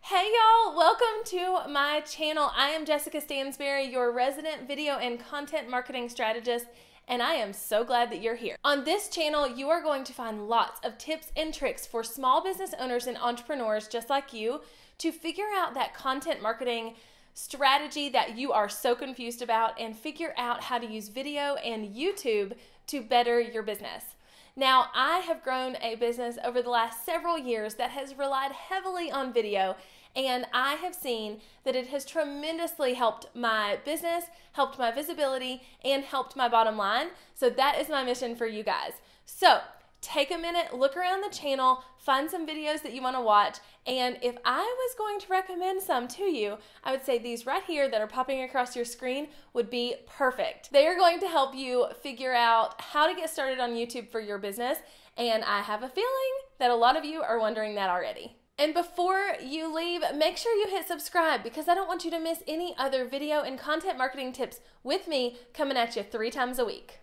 Hey y'all, welcome to my channel. I am Jessica Stansberry, your resident video and content marketing strategist, and I am so glad that you're here. On this channel, you are going to find lots of tips and tricks for small business owners and entrepreneurs just like you to figure out that content marketing strategy that you are so confused about and figure out how to use video and YouTube to better your business. Now, I have grown a business over the last several years that has relied heavily on video, and I have seen that it has tremendously helped my business, helped my visibility, and helped my bottom line. So that is my mission for you guys. So take a minute, look around the channel, find some videos that you want to watch, and if I was going to recommend some to you, I would say these right here that are popping across your screen would be perfect. They are going to help you figure out how to get started on YouTube for your business, and I have a feeling that a lot of you are wondering that already. And before you leave, make sure you hit subscribe because I don't want you to miss any other video and content marketing tips with me coming at you 3 times a week.